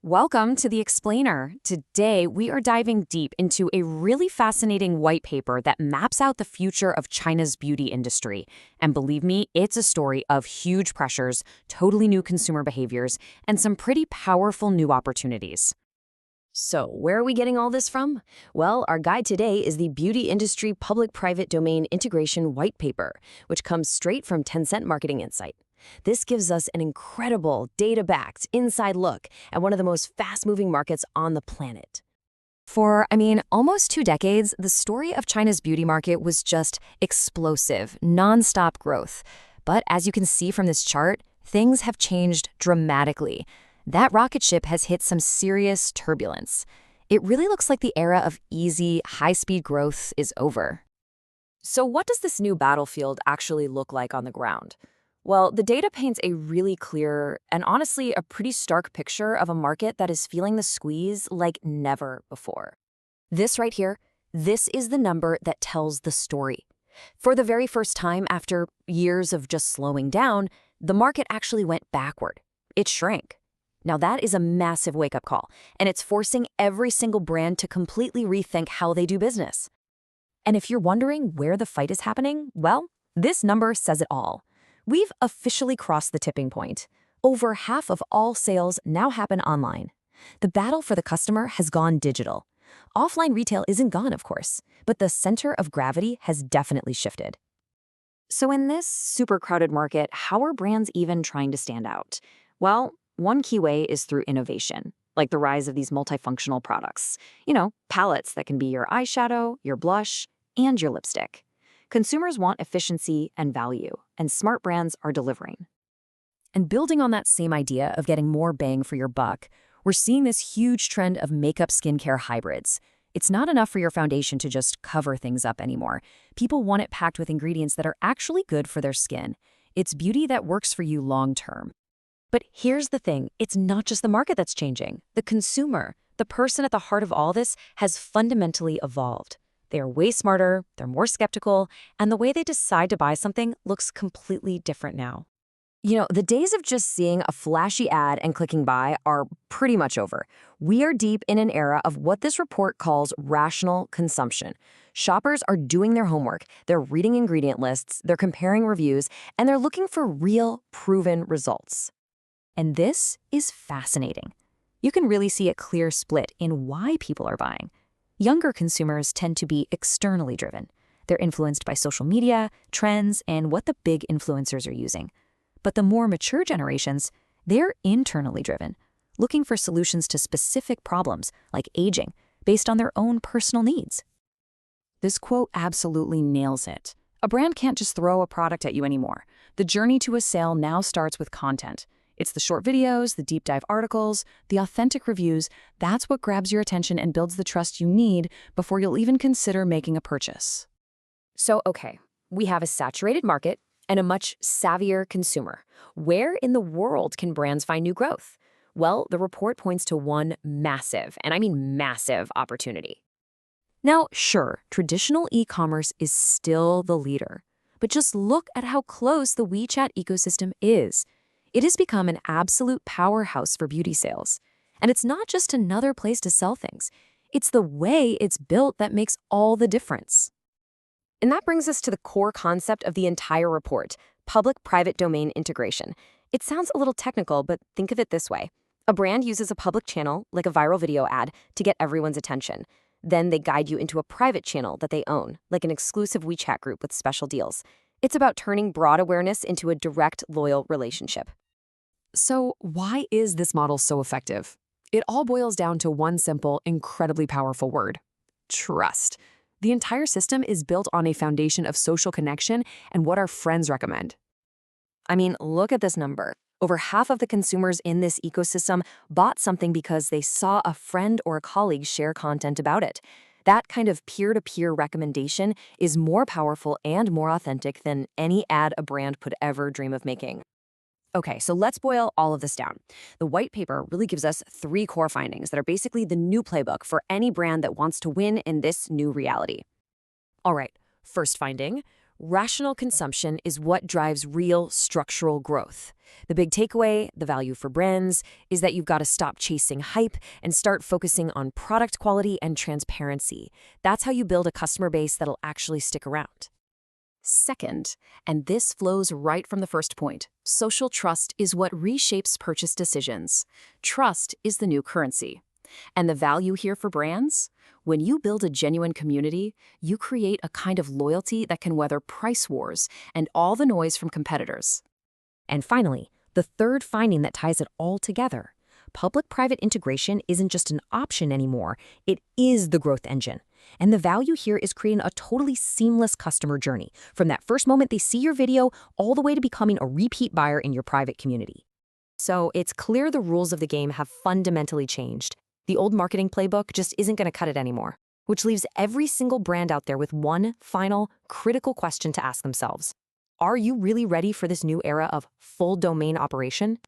Welcome to The Explainer. Today, we are diving deep into a really fascinating white paper that maps out the future of China's beauty industry. And believe me, it's a story of huge pressures, totally new consumer behaviors, and some pretty powerful new opportunities. So, where are we getting all this from? Well, our guide today is the Beauty Industry Public-Private Domain Integration White Paper, which comes straight from Tencent Marketing Insight. This gives us an incredible, data-backed, inside look at one of the most fast-moving markets on the planet. For, almost 2 decades, the story of China's beauty market was just explosive, nonstop growth. But as you can see from this chart, things have changed dramatically. That rocket ship has hit some serious turbulence. It really looks like the era of easy, high-speed growth is over. So what does this new battlefield actually look like on the ground? Well, the data paints a really clear and honestly a pretty stark picture of a market that is feeling the squeeze like never before. This right here, this is the number that tells the story. For the very first time after years of just slowing down, the market actually went backward. It shrank. Now that is a massive wake-up call, and it's forcing every single brand to completely rethink how they do business. And if you're wondering where the fight is happening, well, this number says it all. We've officially crossed the tipping point. Over half of all sales now happen online. The battle for the customer has gone digital. Offline retail isn't gone, of course, but the center of gravity has definitely shifted. So in this super crowded market, how are brands even trying to stand out? Well, one key way is through innovation, like the rise of these multifunctional products. Palettes that can be your eyeshadow, your blush, and your lipstick. Consumers want efficiency and value, and smart brands are delivering. And building on that same idea of getting more bang for your buck, we're seeing this huge trend of makeup skincare hybrids. It's not enough for your foundation to just cover things up anymore. People want it packed with ingredients that are actually good for their skin. It's beauty that works for you long term. But here's the thing, it's not just the market that's changing. The consumer, the person at the heart of all this, has fundamentally evolved. They are way smarter, they're more skeptical, and the way they decide to buy something looks completely different now. The days of just seeing a flashy ad and clicking buy are pretty much over. We are deep in an era of what this report calls rational consumption. Shoppers are doing their homework, they're reading ingredient lists, they're comparing reviews, and they're looking for real, proven results. And this is fascinating. You can really see a clear split in why people are buying. Younger consumers tend to be externally driven. They're influenced by social media, trends, and what the big influencers are using. But the more mature generations, they're internally driven, looking for solutions to specific problems like aging, based on their own personal needs. This quote absolutely nails it. A brand can't just throw a product at you anymore. The journey to a sale now starts with content. It's the short videos, the deep dive articles, the authentic reviews. That's what grabs your attention and builds the trust you need before you'll even consider making a purchase. So, okay, we have a saturated market and a much savvier consumer. Where in the world can brands find new growth? Well, the report points to one massive, and I mean massive, opportunity. Now, sure, traditional e-commerce is still the leader, but just look at how close the WeChat ecosystem is. It has become an absolute powerhouse for beauty sales. And it's not just another place to sell things. It's the way it's built that makes all the difference. And that brings us to the core concept of the entire report, public-private domain integration. It sounds a little technical, but think of it this way. A brand uses a public channel, like a viral video ad, to get everyone's attention. Then they guide you into a private channel that they own, like an exclusive WeChat group with special deals. It's about turning broad awareness into a direct, loyal relationship. So why is this model so effective? It all boils down to one simple, incredibly powerful word: trust. The entire system is built on a foundation of social connection and what our friends recommend. Look at this number. Over half of the consumers in this ecosystem bought something because they saw a friend or a colleague share content about it. That kind of peer-to-peer recommendation is more powerful and more authentic than any ad a brand could ever dream of making. Okay, so let's boil all of this down. The white paper really gives us 3 core findings that are basically the new playbook for any brand that wants to win in this new reality. All right, first finding, Rational consumption is what drives real structural growth. The big takeaway, the value for brands, is that you've got to stop chasing hype and start focusing on product quality and transparency. That's how you build a customer base that'll actually stick around. Second, and this flows right from the first point, social trust is what reshapes purchase decisions. Trust is the new currency. And the value here for brands? When you build a genuine community, you create a kind of loyalty that can weather price wars and all the noise from competitors. And finally, the third finding that ties it all together. Public-private integration isn't just an option anymore, it is the growth engine. And the value here is creating a totally seamless customer journey, from that first moment they see your video all the way to becoming a repeat buyer in your private community. So it's clear the rules of the game have fundamentally changed. The old marketing playbook just isn't going to cut it anymore, which leaves every single brand out there with one final, critical question to ask themselves. Are you really ready for this new era of full domain operation?